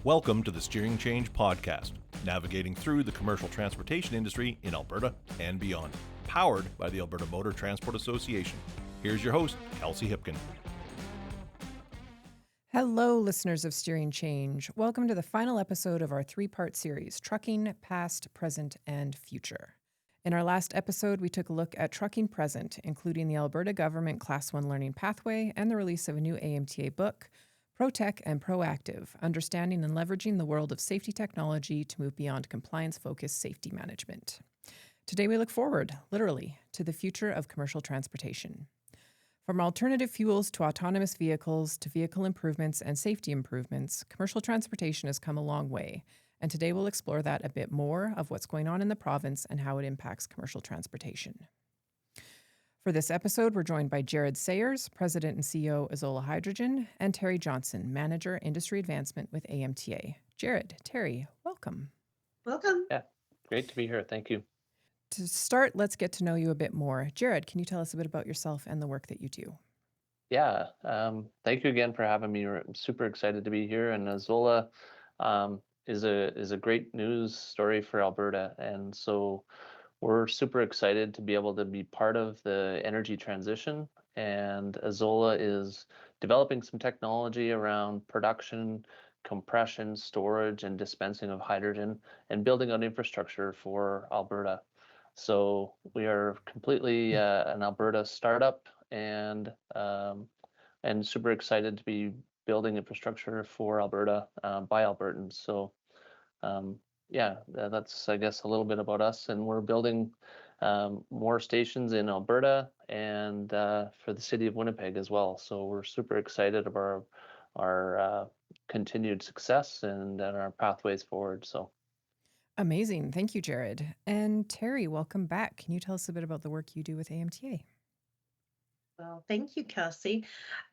Welcome to the Steering Change podcast, navigating through the commercial transportation industry in Alberta and beyond, powered by the Alberta Motor Transport Association. Here's your host, Kelsey Hipkin. Hello, listeners of Steering Change. Welcome to the final episode of our three-part series, Trucking, Past, Present, and Future. In our last episode, we took a look at trucking present, including the Alberta Government Class 1 Learning Pathway and the release of a new AMTA book, ProTech and Proactive, Understanding and Leveraging the World of Safety Technology to Move Beyond Compliance-Focused Safety Management. Today we look forward, literally, to the future of commercial transportation. From alternative fuels to autonomous vehicles to vehicle improvements and safety improvements, commercial transportation has come a long way, and today we'll explore that a bit more of what's going on in the province and how it impacts commercial transportation. For this episode, we're joined by Jared Sayers, President and CEO, Azolla Hydrogen, and Terri Johnson, Manager, Industry Advancement with AMTA. Jared, Terri, welcome. Welcome. Yeah, great to be here. Thank you. To start, let's get to know you a bit more. Jared, can you tell us a bit about yourself and the work that you do? Yeah, thank you again for having me. I'm super excited to be here. And Azolla is a great news story for Alberta, and so we're super excited to be able to be part of the energy transition. And Azolla is developing some technology around production, compression, storage, and dispensing of hydrogen, and building out infrastructure for Alberta. So we are completely an Alberta startup, and super excited to be building infrastructure for Alberta by Albertans. So that's, I guess, a little bit about us, and we're building more stations in Alberta and for the city of Winnipeg as well. So we're super excited about our continued success and our pathways forward. So. Amazing. Thank you, Jared. And Terri, welcome back. Can you tell us a bit about the work you do with AMTA? Well, thank you, Kelsey.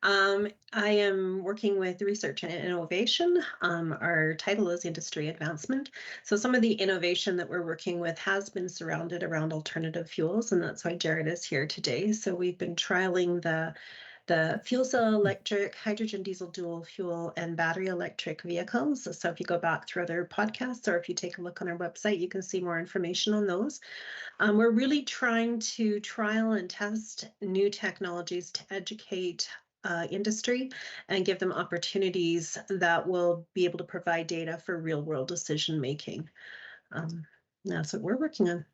I am working with research and innovation. Our title is Industry Advancement. So some of the innovation that we're working with has been surrounded around alternative fuels, and that's why Jared is here today. So we've been trialing the fuel cell electric, hydrogen diesel dual fuel, and battery electric vehicles. So if you go back through other podcasts or if you take a look on our website, you can see more information on those. We're really trying to trial and test new technologies to educate industry and give them opportunities that will be able to provide data for real world decision making. That's what we're working on.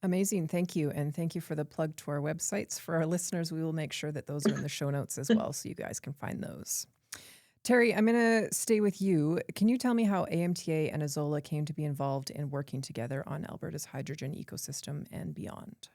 Amazing. Thank you. And thank you for the plug to our websites. For our listeners, we will make sure that those are in the show notes as well, so you guys can find those. Terri, I'm going to stay with you. Can you tell me how AMTA and Azolla came to be involved in working together on Alberta's hydrogen ecosystem and beyond?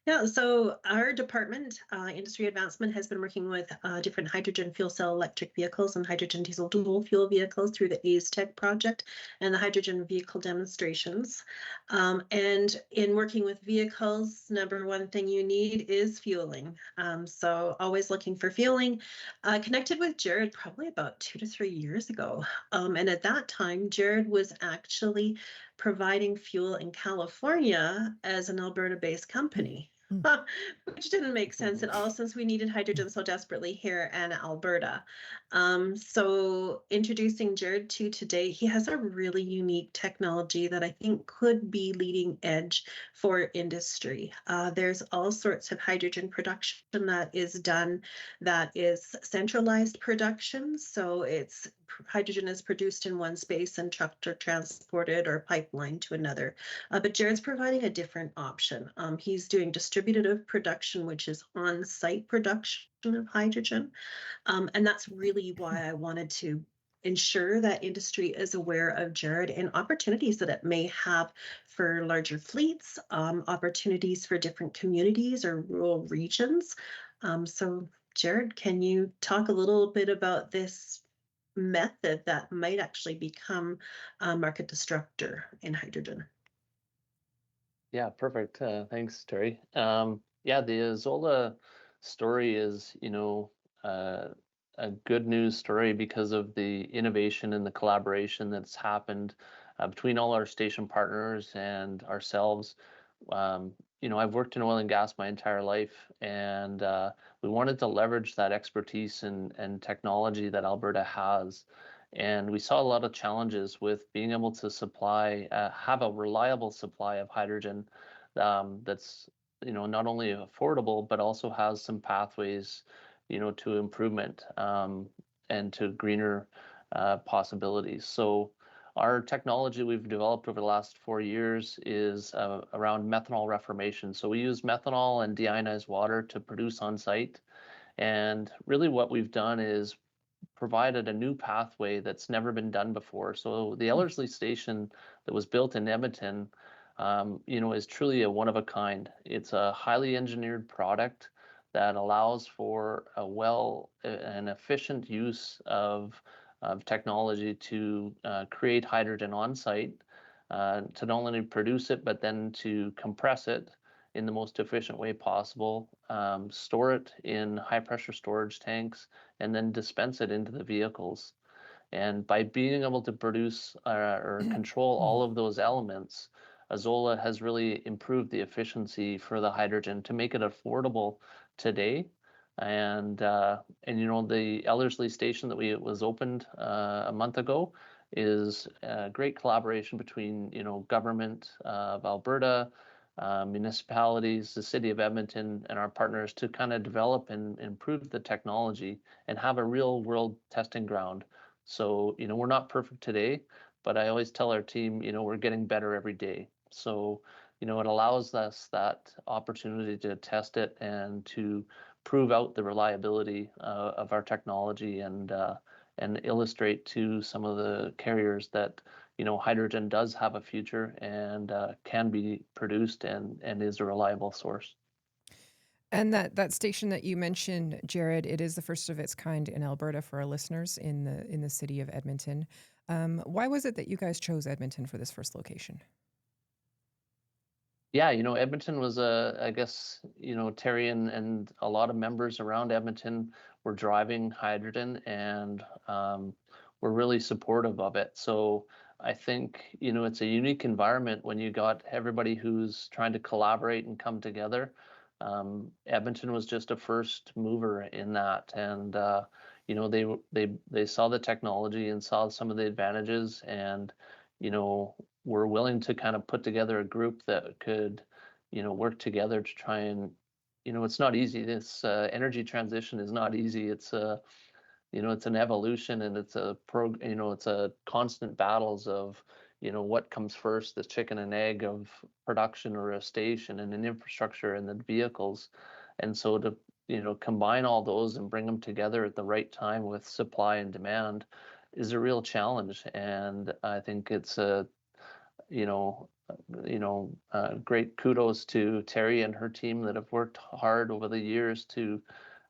Yeah, so our department, Industry Advancement, has been working with different hydrogen fuel cell electric vehicles and hydrogen diesel dual fuel vehicles through the AZTech project and the hydrogen vehicle demonstrations. And in working with vehicles, number one thing you need is fueling. So always looking for fueling. Connected with Jared probably about 2 to 3 years ago. And at that time, Jared was actually providing fuel in California as an Alberta-based company. Which didn't make sense at all since we needed hydrogen so desperately here in Alberta. So introducing Jared to today, he has a really unique technology that I think could be leading edge for industry. There's all sorts of hydrogen production that is done that is centralized production. So hydrogen is produced in one space and trucked or transported or pipelined to another. But Jared's providing a different option. He's doing distributive production, which is on-site production of hydrogen. And that's really why I wanted to ensure that industry is aware of Jared and opportunities that it may have for larger fleets, opportunities for different communities or rural regions. So Jared, can you talk a little bit about this method that might actually become a market disruptor in hydrogen? Yeah, perfect. Thanks, Terri. The Azolla story is, a good news story because of the innovation and the collaboration that's happened between all our station partners and ourselves. I've worked in oil and gas my entire life, and we wanted to leverage that expertise and technology that Alberta has And we saw a lot of challenges with being able to supply, have a reliable supply of hydrogen that's not only affordable but also has some pathways, to improvement and to greener possibilities. So our technology we've developed over the last 4 years is around methanol reformation. So we use methanol and deionized water to produce on site. And really what we've done is provided a new pathway that's never been done before. So the Ellerslie station that was built in Edmonton, is truly a one of a kind. It's a highly engineered product that allows for an efficient use of technology to create hydrogen on site, to not only produce it, but then to compress it in the most efficient way possible, store it in high pressure storage tanks, and then dispense it into the vehicles. And by being able to produce or control all of those elements, Azolla has really improved the efficiency for the hydrogen to make it affordable today. And the Ellerslie station that was opened a month ago is a great collaboration between government of Alberta, municipalities, the city of Edmonton, and our partners to kind of develop and improve the technology and have a real world testing ground. So we're not perfect today, but I always tell our team we're getting better every day. So it allows us that opportunity to test it and to prove out the reliability of our technology and illustrate to some of the carriers that hydrogen does have a future and can be produced and is a reliable source. And that station that you mentioned, Jared, it is the first of its kind in Alberta for our listeners in the city of Edmonton. Why was it that you guys chose Edmonton for this first location? Yeah, Edmonton was I guess, Terri and a lot of members around Edmonton were driving hydrogen and were really supportive of it. So I think, it's a unique environment when you got everybody who's trying to collaborate and come together. Edmonton was just a first mover in that. And, they saw the technology and saw some of the advantages and, we're willing to kind of put together a group that could, work together to try and, it's not easy. This energy transition is not easy. It's it's an evolution and it's a constant battles of, what comes first, the chicken and egg of production or a station and an infrastructure and the vehicles. And so to, combine all those and bring them together at the right time with supply and demand is a real challenge. And I think it's great kudos to Terri and her team that have worked hard over the years to,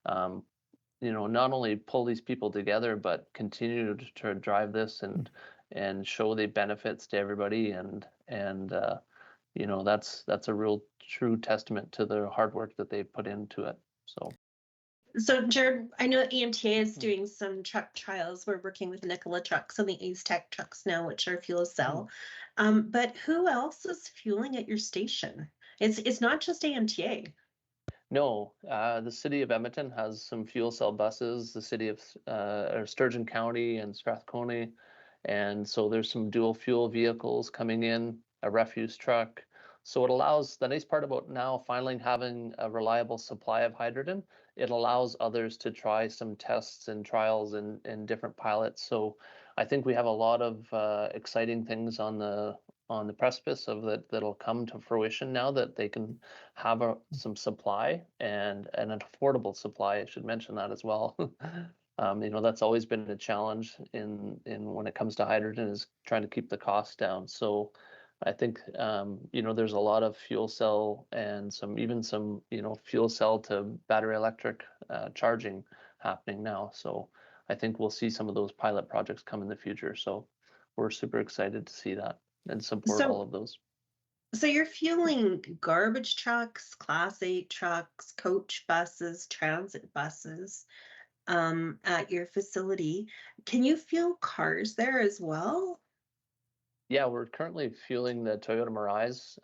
not only pull these people together, but continue to drive this and show the benefits to everybody. And that's a real true testament to the hard work that they put into it. So Jared, I know AMTA is doing some truck trials. We're working with Nikola trucks and the Aztec trucks now, which are fuel cell. But who else is fueling at your station? It's not just AMTA. No, the city of Edmonton has some fuel cell buses, the city of Sturgeon County and Strathcona. And so there's some dual fuel vehicles coming in, a refuse truck. So it allows, the nice part about now finally having a reliable supply of hydrogen, it allows others to try some tests and trials and different pilots. So I think we have a lot of exciting things on the precipice of that'll come to fruition now that they can have some supply and an affordable supply. I should mention that as well. That's always been a challenge in when it comes to hydrogen is trying to keep the cost down. So I think there's a lot of fuel cell and some fuel cell to battery electric charging happening now. So I think we'll see some of those pilot projects come in the future. So we're super excited to see that and support all of those. So you're fueling garbage trucks, Class 8 trucks, coach buses, transit buses at your facility. Can you fuel cars there as well? Yeah, we're currently fueling the Toyota Mirais.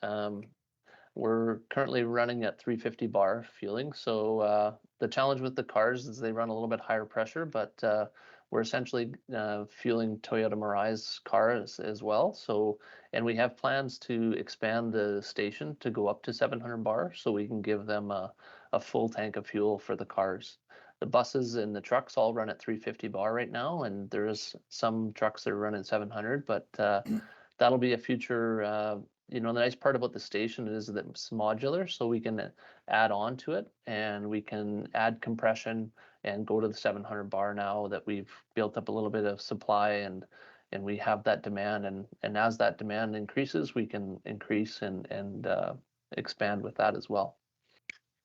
We're currently running at 350 bar fueling. So the challenge with the cars is they run a little bit higher pressure, but we're essentially fueling Toyota Mirai's cars as well. So, and we have plans to expand the station to go up to 700 bar, so we can give them a full tank of fuel for the cars. The buses and the trucks all run at 350 bar right now, and there's some trucks that are running 700, but that'll be a future. The nice part about the station is that it's modular, so we can add on to it, and we can add compression and go to the 700 bar now that we've built up a little bit of supply, and we have that demand, and as that demand increases, we can increase and expand with that as well.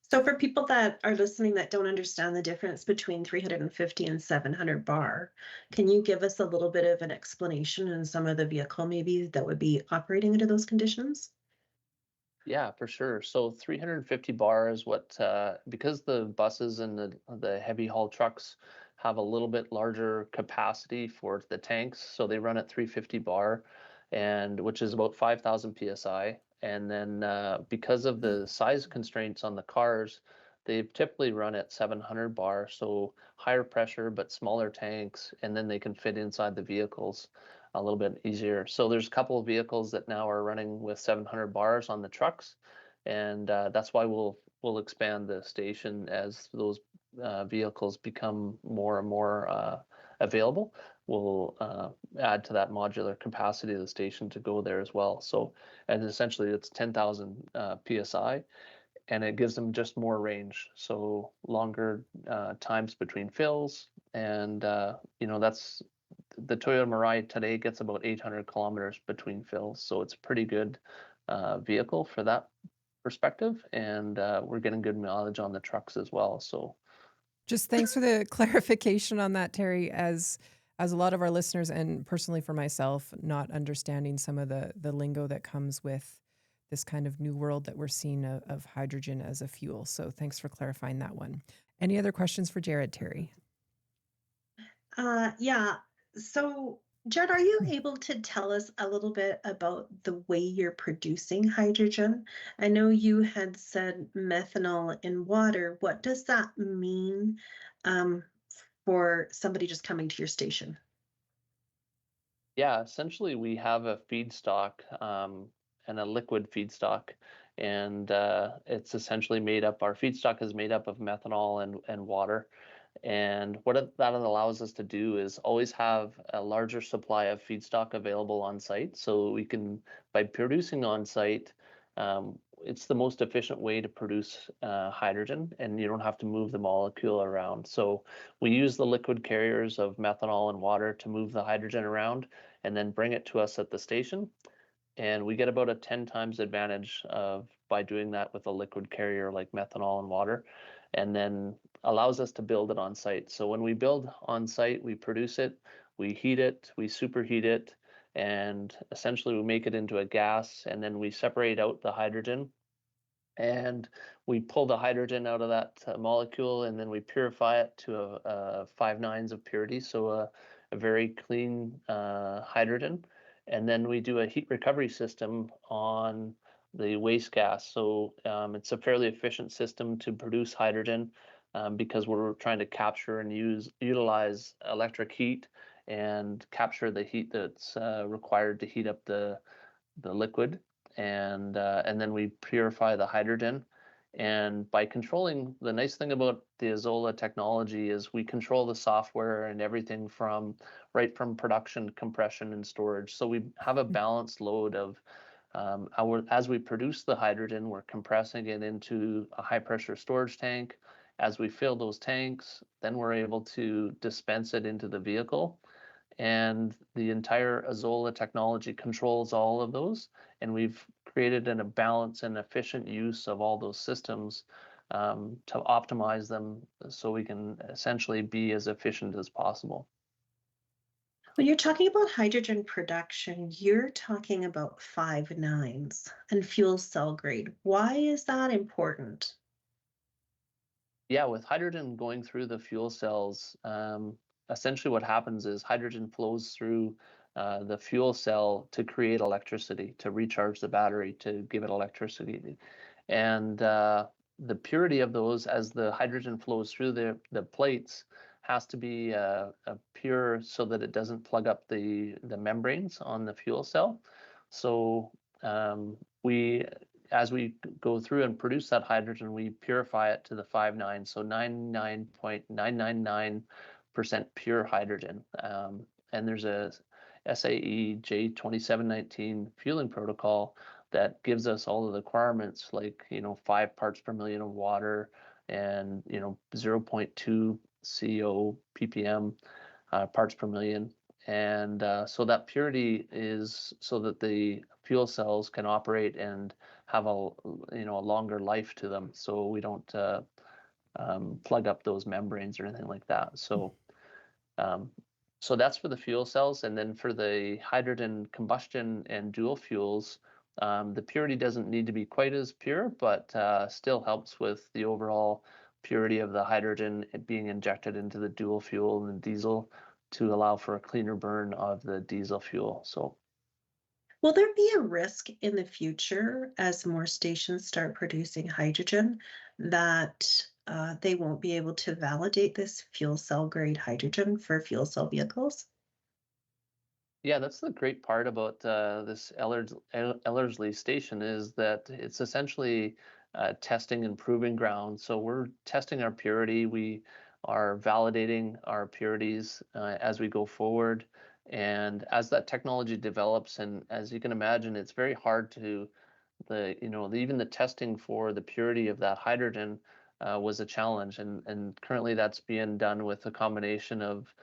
So for people that are listening that don't understand the difference between 350 and 700 bar, can you give us a little bit of an explanation on some of the vehicle maybe that would be operating under those conditions? Yeah, for sure. So 350 bar is what, because the buses and the heavy haul trucks have a little bit larger capacity for the tanks, so they run at 350 bar, and which is about 5,000 psi. And then because of the size constraints on the cars, they typically run at 700 bar, so higher pressure but smaller tanks, and then they can fit inside the vehicles a little bit easier. So there's a couple of vehicles that now are running with 700 bars on the trucks, and that's why we'll expand the station as those vehicles become more and more available. We'll add to that modular capacity of the station to go there as well. So, and essentially it's 10,000 psi, and it gives them just more range, so longer times between fills, and that's the Toyota Mirai today gets about 800 kilometers between fills, so it's a pretty good vehicle for that perspective, and we're getting good mileage on the trucks as well. So, just thanks for the clarification on that, Terry. As a lot of our listeners, and personally for myself, not understanding some of the lingo that comes with this kind of new world that we're seeing of hydrogen as a fuel. So thanks for clarifying that one. Any other questions for Jared, Terry? Yeah. So, Judd, are you able to tell us a little bit about the way you're producing hydrogen? I know you had said methanol in water. What does that mean for somebody just coming to your station? yeah, essentially we have a feedstock and a liquid feedstock, and it's essentially made up. Our feedstock is made up of methanol and water. And what that allows us to do is always have a larger supply of feedstock available on site. So we can, by producing on site, it's the most efficient way to produce hydrogen, and you don't have to move the molecule around. So we use the liquid carriers of methanol and water to move the hydrogen around and then bring it to us at the station. And we get about a 10 times advantage by doing that with a liquid carrier like methanol and water, and then allows us to build it on site. So when we build on site, we produce it, we heat it, we superheat it, and essentially we make it into a gas, and then we separate out the hydrogen, and we pull the hydrogen out of that molecule, and then we purify it to a 5/9 of purity, so a very clean hydrogen. And then we do a heat recovery system on the waste gas. So it's a fairly efficient system to produce hydrogen because we're trying to capture and utilize electric heat and capture the heat that's required to heat up the liquid, and then we purify the hydrogen. And by controlling, the nice thing about the Azolla technology is we control the software and everything from production, compression, and storage. So we have a balanced load of as we produce the hydrogen, we're compressing it into a high pressure storage tank. As we fill those tanks, then we're able to dispense it into the vehicle. And the entire Azolla technology controls all of those. And we've created a balance and efficient use of all those systems to optimize them so we can essentially be as efficient as possible. When you're talking about hydrogen production, you're talking about 5/9 and fuel cell grade. Why is that important? Yeah, with hydrogen going through the fuel cells, essentially what happens is hydrogen flows through the fuel cell to create electricity, to recharge the battery, to give it electricity. And the purity of those, as the hydrogen flows through the plates, has to be a pure so that it doesn't plug up the membranes on the fuel cell. So as we go through and produce that hydrogen, we purify it to the 5.9, so 99.999% pure hydrogen. And there's a SAE J2719 fueling protocol that gives us all of the requirements, like 5 parts per million of water and 0.2 CO ppm parts per million. And so that purity is so that the fuel cells can operate and have a longer life to them, so we don't plug up those membranes or anything like that. So so that's for the fuel cells. And then for the hydrogen combustion and dual fuels, the purity doesn't need to be quite as pure, but still helps with the overall purity of the hydrogen being injected into the dual fuel and the diesel to allow for a cleaner burn of the diesel fuel. So, will there be a risk in the future as more stations start producing hydrogen that they won't be able to validate this fuel cell grade hydrogen for fuel cell vehicles? Yeah, that's the great part about this Ellerslie station, is that it's essentially testing and proving ground. So we're testing our purity. We are validating our purities as we go forward. And as that technology develops, and as you can imagine, it's very hard to even the testing for the purity of that hydrogen was a challenge, and currently that's being done with a combination of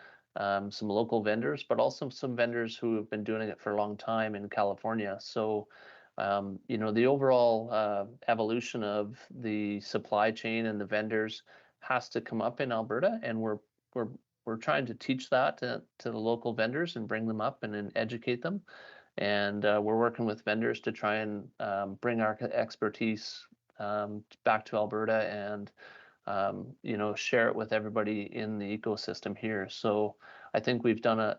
some local vendors, but also some vendors who have been doing it for a long time in California. So the overall evolution of the supply chain and the vendors has to come up in Alberta, and we're trying to teach that to the local vendors and bring them up and educate them. And we're working with vendors to try and bring our expertise back to Alberta and share it with everybody in the ecosystem here. So I think we've done I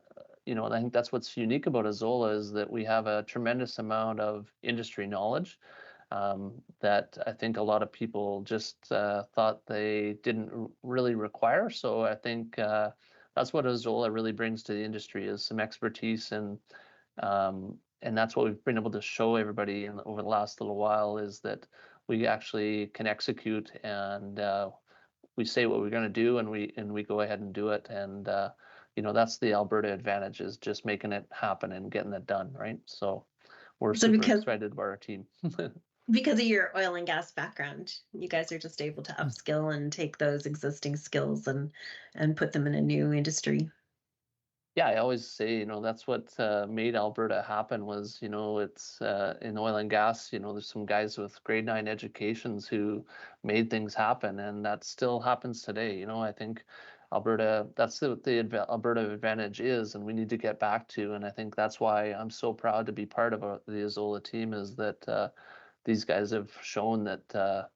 think that's what's unique about Azolla, is that we have a tremendous amount of industry knowledge that I think a lot of people just thought they didn't really require. So I think that's what Azolla really brings to the industry, is some expertise, and that's what we've been able to show everybody over the last little while, is that we actually can execute, and we say what we're going to do, and we go ahead and do it. And that's the Alberta advantage, is just making it happen and getting it done, right? So we're super excited about our team. Because of your oil and gas background, you guys are just able to upskill and take those existing skills and put them in a new industry. Yeah, I always say, that's what made Alberta happen was, it's in oil and gas, there's some guys with grade 9 educations who made things happen, and that still happens today. I think Alberta, that's what the Alberta advantage is, and we need to get back to. And I think that's why I'm so proud to be part of the Azolla team, is that these guys have shown that,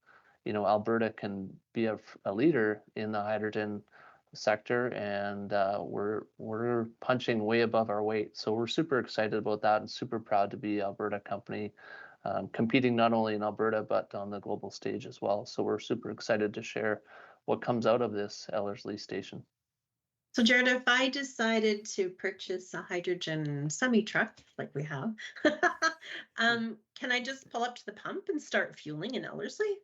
Alberta can be a leader in the hydrogen sector, and we're punching way above our weight. So we're super excited about that, and super proud to be Alberta company, competing not only in Alberta but on the global stage as well. So we're super excited to share what comes out of this Ellerslie station. So Jared, if I decided to purchase a hydrogen semi-truck like we have, can I just pull up to the pump and start fueling in Ellerslie?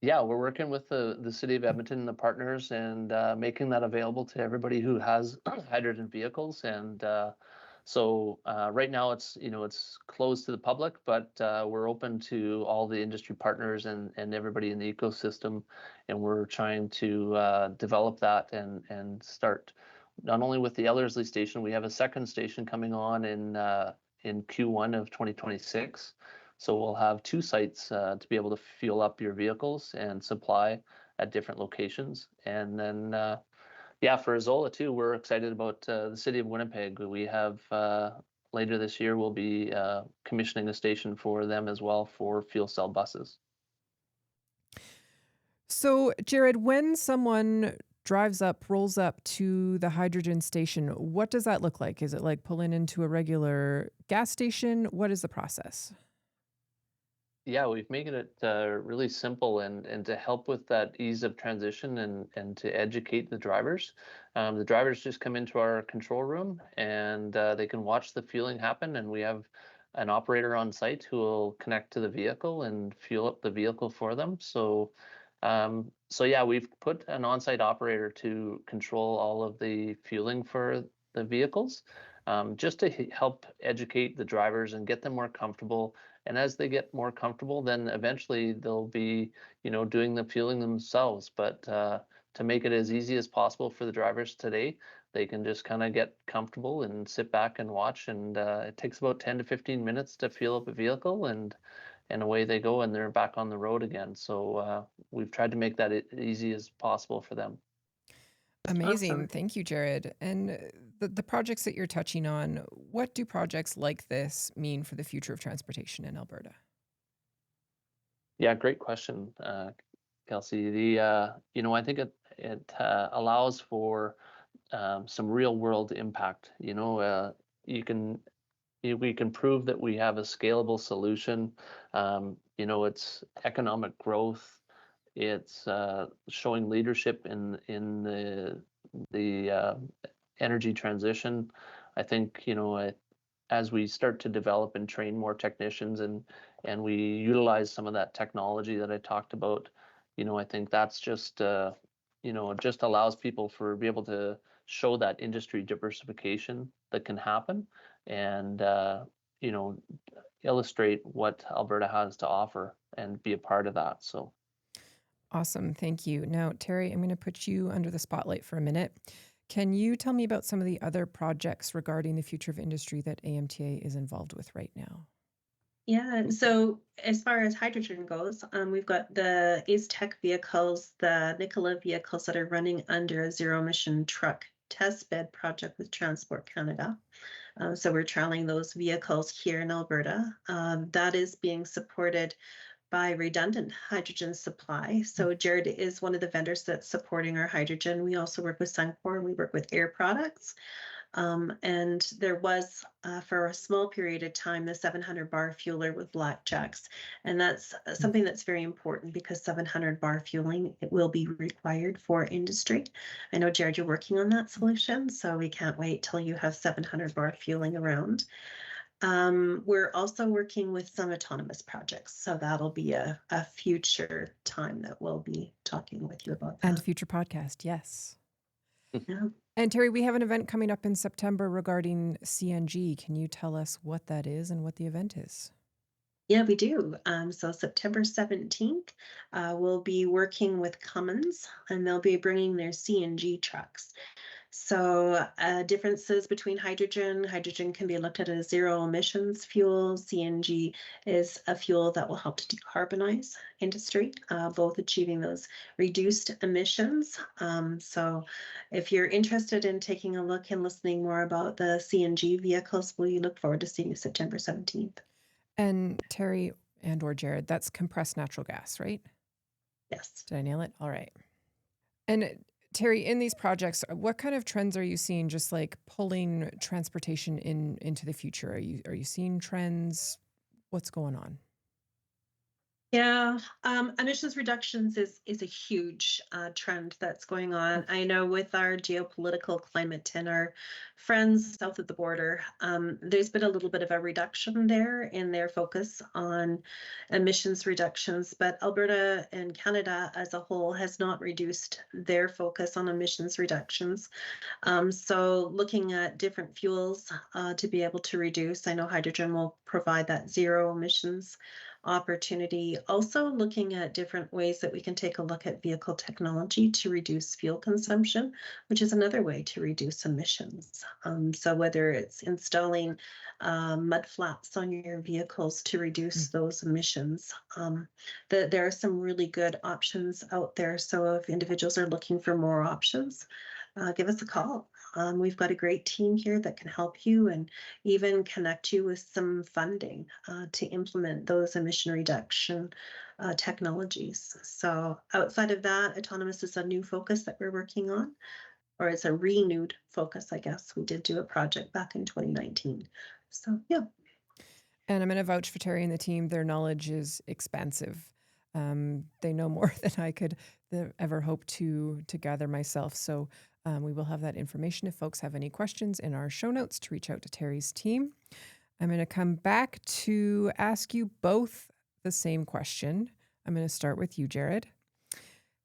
Yeah, we're working with the city of Edmonton and the partners, and making that available to everybody who has hydrogen vehicles. And so right now it's closed to the public, but we're open to all the industry partners and everybody in the ecosystem. And we're trying to develop that and start not only with the Ellerslie station. We have a second station coming on in Q1 of 2026. So we'll have 2 sites to be able to fuel up your vehicles and supply at different locations. And then, for Azolla too, we're excited about the city of Winnipeg. We have later this year, we'll be commissioning a station for them as well for fuel cell buses. So, Jared, when someone rolls up to the hydrogen station, what does that look like? Is it like pulling into a regular gas station? What is the process? Yeah, we've made it really simple and to help with that ease of transition and to educate the drivers. The drivers just come into our control room and they can watch the fueling happen, and we have an operator on site who will connect to the vehicle and fuel up the vehicle for them. So yeah, we've put an on-site operator to control all of the fueling for the vehicles, just to help educate the drivers and get them more comfortable. And as they get more comfortable, then eventually they'll be, doing the fueling themselves. But to make it as easy as possible for the drivers today, they can just kind of get comfortable and sit back and watch. And it takes about 10 to 15 minutes to fuel up a vehicle, and away they go, and they're back on the road again. So we've tried to make that easy as possible for them. Amazing. Awesome. Thank you, Jared. And the projects that you're touching on, what do projects like this mean for the future of transportation in Alberta? Yeah, great question, Kelsey. I think it allows for some real world impact. You can we can prove that we have a scalable solution. It's economic growth. It's showing leadership in the energy transition. I think as we start to develop and train more technicians and we utilize some of that technology that I talked about, I think that's just just allows people for be able to show that industry diversification that can happen, and you know illustrate what Alberta has to offer and be a part of that. So Awesome. Thank you. Now, Terri, I'm going to put you under the spotlight for a minute. Can you tell me about some of the other projects regarding the future of industry that AMTA is involved with right now? Yeah, so as far as hydrogen goes, we've got the Tech vehicles, the Nikola vehicles that are running under a zero emission truck test bed project with Transport Canada. So we're trialing those vehicles here in Alberta. That is being supported by redundant hydrogen supply. So Jared is one of the vendors that's supporting our hydrogen. We also work with Suncor, and we work with Air Products. And there was, for a small period of time, the 700 bar fueler with blackjacks. And that's something that's very important because 700 bar fueling it will be required for industry. I know, Jared, you're working on that solution, so we can't wait till you have 700 bar fueling around. We're also working with some autonomous projects, so that'll be a future time that we'll be talking with you about that. And future podcast, yes. Yeah. And Terri, we have an event coming up in September regarding CNG. Can you tell us what that is and what the event is? Yeah, we do. So September 17th, we'll be working with Cummins, and they'll be bringing their CNG trucks. So differences between hydrogen. Hydrogen can be looked at as zero emissions fuel. CNG is a fuel that will help to decarbonize industry, both achieving those reduced emissions. So if you're interested in taking a look and listening more about the CNG vehicles, we look forward to seeing you September 17th. And Terri or Jared, that's compressed natural gas, right? Yes. Did I nail it? All right. And Terri, in these projects, what kind of trends are you seeing just like pulling transportation into the future? Are you seeing trends? What's going on? Yeah, emissions reductions is a huge trend that's going on. I know with our geopolitical climate and our friends south of the border, there's been a little bit of a reduction there in their focus on emissions reductions, but Alberta and Canada as a whole has not reduced their focus on emissions reductions. So looking at different fuels to be able to reduce, I know hydrogen will provide that zero emissions opportunity. Also looking at different ways that we can take a look at vehicle technology to reduce fuel consumption, which is another way to reduce emissions. So whether it's installing mud flaps on your vehicles to reduce those emissions, there are some really good options out there. So if individuals are looking for more options, give us a call. We've got a great team here that can help you and even connect you with some funding to implement those emission reduction technologies. So outside of that, autonomous is a new focus that we're working on, or it's a renewed focus, I guess. We did do a project back in 2019. So, yeah. And I'm going to vouch for Terri and the team. Their knowledge is expansive. They know more than I could ever hope to gather myself. So we will have that information if folks have any questions in our show notes to reach out to Terri's team. I'm going to come back to ask you both the same question. I'm going to start with you, Jared.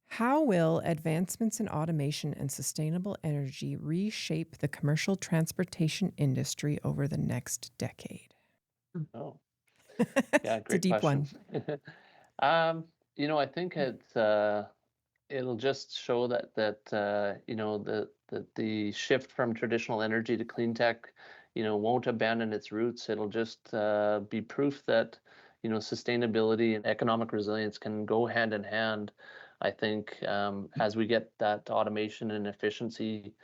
How will advancements in automation and sustainable energy reshape the commercial transportation industry over the next decade? Oh, yeah, It's a great deep question. one. I think it'll just show that the shift from traditional energy to clean tech, won't abandon its roots. It'll just be proof that sustainability and economic resilience can go hand in hand. I think as we get that automation and efficiency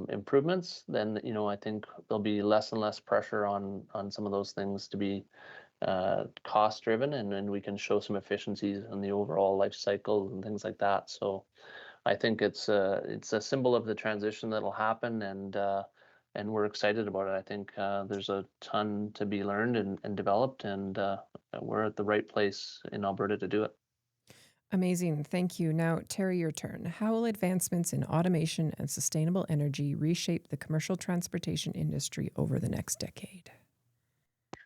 improvements, then I think there'll be less and less pressure on some of those things to be cost driven, and then we can show some efficiencies in the overall life cycle and things like that. So I think it's a symbol of the transition that'll happen, and we're excited about it. I think there's a ton to be learned and developed, and we're at the right place in Alberta to do it. Amazing. Thank you. Now, Terri, your turn. How will advancements in automation and sustainable energy reshape the commercial transportation industry over the next decade?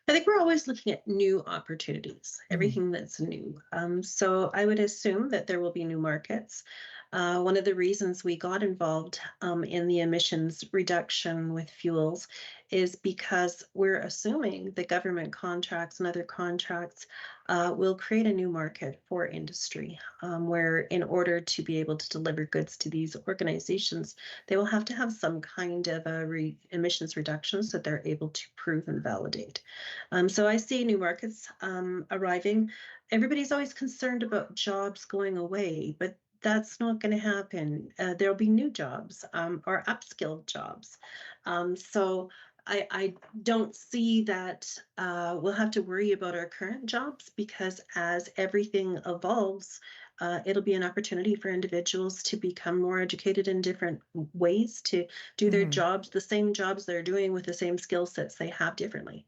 I think we're always looking at new opportunities, everything that's new. So I would assume that there will be new markets. One of the reasons we got involved in the emissions reduction with fuels is because we're assuming the government contracts and other contracts will create a new market for industry, where in order to be able to deliver goods to these organizations, they will have to have some kind of emissions reductions that they're able to prove and validate. So I see new markets arriving. Everybody's always concerned about jobs going away, but that's not going to happen. There'll be new jobs or upskilled jobs. So I don't see that we'll have to worry about our current jobs, because as everything evolves, it'll be an opportunity for individuals to become more educated in different ways to do their jobs, the same jobs they're doing with the same skill sets they have differently.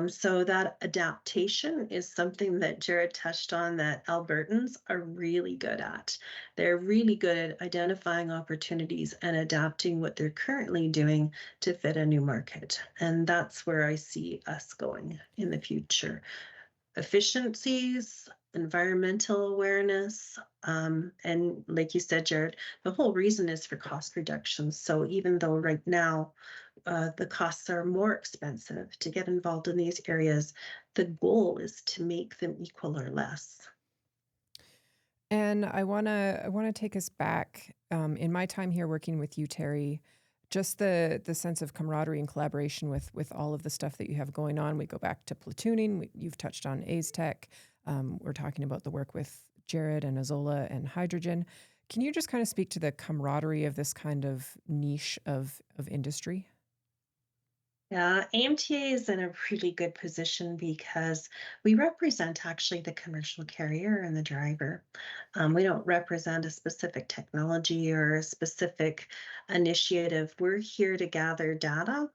So that adaptation is something that Jared touched on that Albertans are really good at. They're really good at identifying opportunities and adapting what they're currently doing to fit a new market. And that's where I see us going in the future. Efficiencies, environmental awareness, and like you said, Jared, the whole reason is for cost reduction. So even though right now the costs are more expensive to get involved in these areas, the goal is to make them equal or less. And I wanna take us back in my time here working with you, Terri. Just the sense of camaraderie and collaboration with all of the stuff that you have going on. We go back to platooning. You've touched on AZTEC. We're talking about the work with Jared and Azolla and hydrogen. Can you just kind of speak to the camaraderie of this kind of niche of industry? Yeah, AMTA is in a really good position because we represent actually the commercial carrier and the driver. We don't represent a specific technology or a specific initiative. We're here to gather data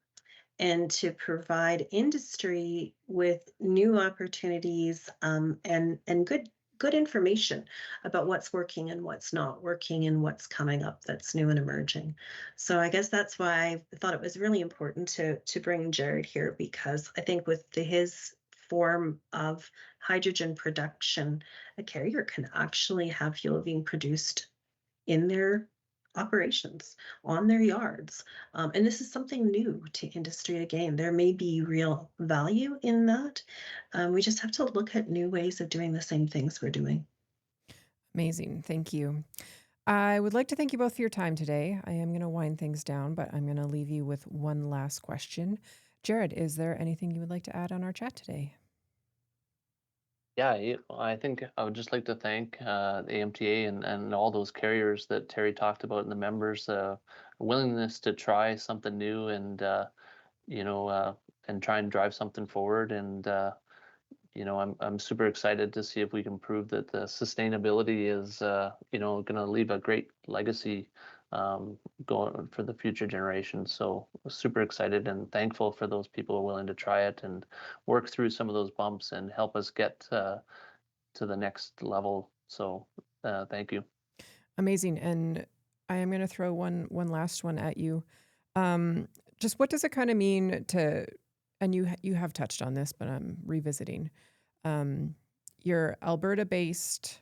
and to provide industry with new opportunities and good information about what's working and what's not working and what's coming up that's new and emerging. So I guess that's why I thought it was really important to bring Jared here, because I think with his form of hydrogen production, a carrier can actually have fuel being produced in their operations, on their yards. And this is something new to industry again. There may be real value in that. We just have to look at new ways of doing the same things we're doing. Amazing. Thank you. I would like to thank you both for your time today. I am going to wind things down, but I'm going to leave you with one last question. Jared, is there anything you would like to add on our chat today? Yeah, I think I would just like to thank the AMTA and all those carriers that Terri talked about, and the members' willingness to try something new and and try and drive something forward. And I'm super excited to see if we can prove that the sustainability is going to leave a great legacy going for the future generations. So super excited and thankful for those people who are willing to try it and work through some of those bumps and help us get to the next level. So thank you. Amazing. And I am going to throw one last one at you. Just what does it kind of mean to, and you have touched on this, but I'm revisiting. You're Alberta-based.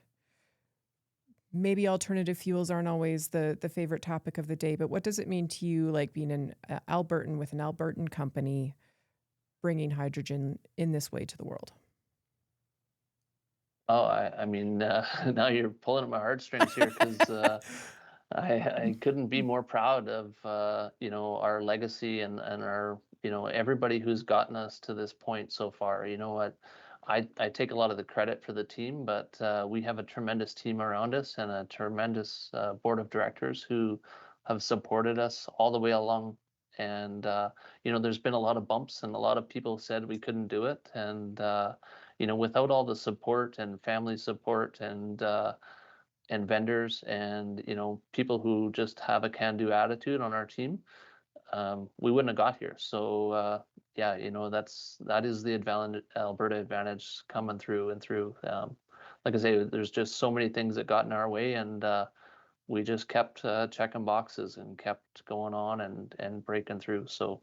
Maybe alternative fuels aren't always the favorite topic of the day, but what does it mean to you, like being an Albertan with an Albertan company, bringing hydrogen in this way to the world? Oh, I mean, now you're pulling at my heartstrings here because I couldn't be more proud of our legacy and our everybody who's gotten us to this point so far. You know what? I take a lot of the credit for the team, but we have a tremendous team around us and a tremendous board of directors who have supported us all the way along. And there's been a lot of bumps and a lot of people said we couldn't do it. And without all the support and family support and vendors and people who just have a can-do attitude on our team, we wouldn't have got here. So that is the Alberta advantage coming through and through. Like I say, there's just so many things that got in our way, and we just kept checking boxes and kept going on and breaking through. So,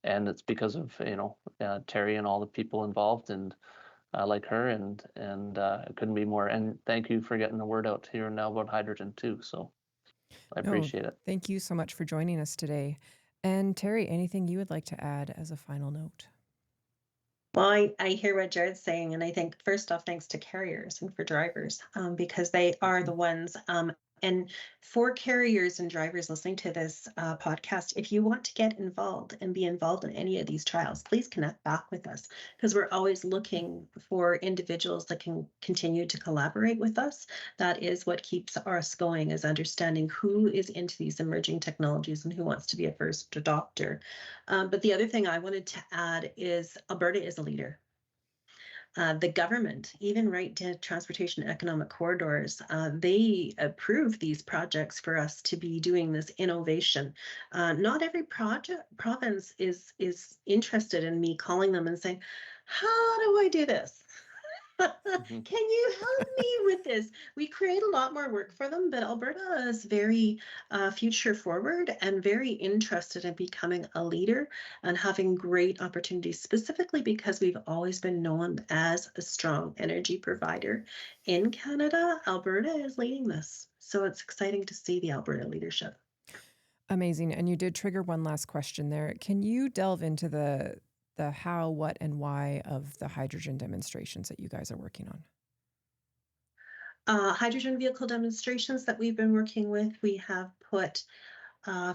and it's because of Terri and all the people involved, and like her, and it couldn't be more. And thank you for getting the word out here now about hydrogen too. So I appreciate it. Thank you so much for joining us today. And Terri, anything you would like to add as a final note? Well, I hear what Jared's saying, and I think first off, thanks to carriers and for drivers, because they are the ones. And for carriers and drivers listening to this podcast, if you want to get involved and be involved in any of these trials, please connect back with us, because we're always looking for individuals that can continue to collaborate with us. That is what keeps us going, is understanding who is into these emerging technologies and who wants to be a first adopter. But the other thing I wanted to add is Alberta is a leader. The government, even right to transportation economic corridors, they approve these projects for us to be doing this innovation. Not every province is interested in me calling them and saying, how do I do this? Can you help me with this? We create a lot more work for them, but Alberta is very future forward and very interested in becoming a leader and having great opportunities, specifically because we've always been known as a strong energy provider in Canada. Alberta is leading this. So it's exciting to see the Alberta leadership. Amazing. And you did trigger one last question there. Can you delve into the how, what, and why of the hydrogen demonstrations that you guys are working on? Hydrogen vehicle demonstrations that we've been working with, we have put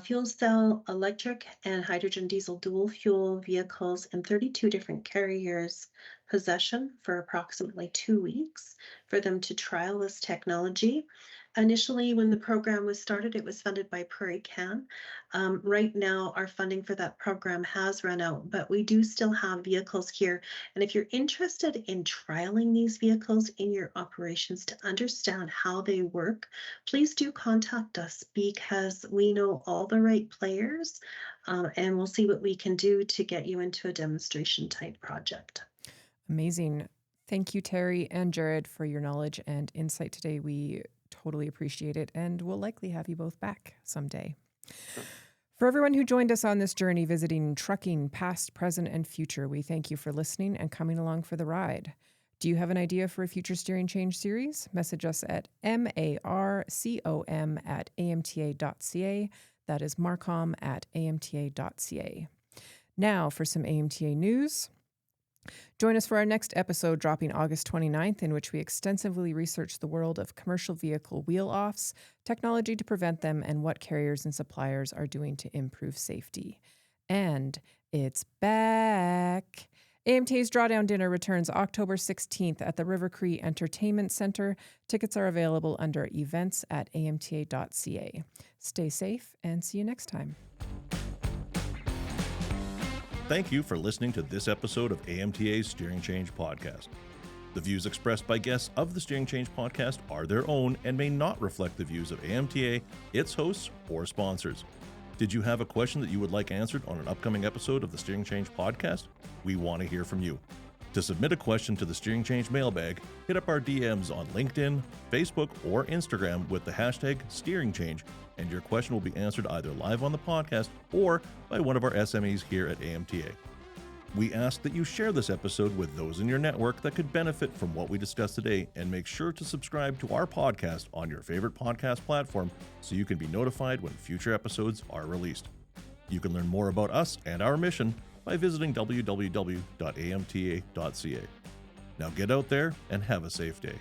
fuel cell, electric, and hydrogen diesel dual fuel vehicles in 32 different carriers' possession for approximately 2 weeks for them to trial this technology. Initially, when the program was started, it was funded by Prairie Can. Right now, our funding for that program has run out, but we do still have vehicles here. And if you're interested in trialing these vehicles in your operations to understand how they work, please do contact us, because we know all the right players, and we'll see what we can do to get you into a demonstration type project. Amazing. Thank you, Terri and Jared, for your knowledge and insight today. We totally appreciate it, and we'll likely have you both back someday. For everyone who joined us on this journey visiting trucking past, present, and future, we thank you for listening and coming along for the ride. Do you have an idea for a future Steering Change series? Message us at marcom@amta.ca. That is marcom@amta.ca. Now for some AMTA news. Join us for our next episode dropping August 29th, in which we extensively research the world of commercial vehicle wheel-offs, technology to prevent them, and what carriers and suppliers are doing to improve safety. And it's back! AMTA's Drawdown Dinner returns October 16th at the River Cree Entertainment Center. Tickets are available under events at amta.ca. Stay safe and see you next time. Thank you for listening to this episode of AMTA's Steering Change podcast. The views expressed by guests of the Steering Change podcast are their own and may not reflect the views of AMTA, its hosts, or sponsors. Did you have a question that you would like answered on an upcoming episode of the Steering Change podcast? We want to hear from you. To submit a question to the Steering Change mailbag, hit up our DMs on LinkedIn, Facebook, or Instagram with the hashtag SteeringChange, and your question will be answered either live on the podcast or by one of our SMEs here at AMTA. We ask that you share this episode with those in your network that could benefit from what we discussed today, and make sure to subscribe to our podcast on your favorite podcast platform so you can be notified when future episodes are released. You can learn more about us and our mission by visiting www.amta.ca. Now get out there and have a safe day.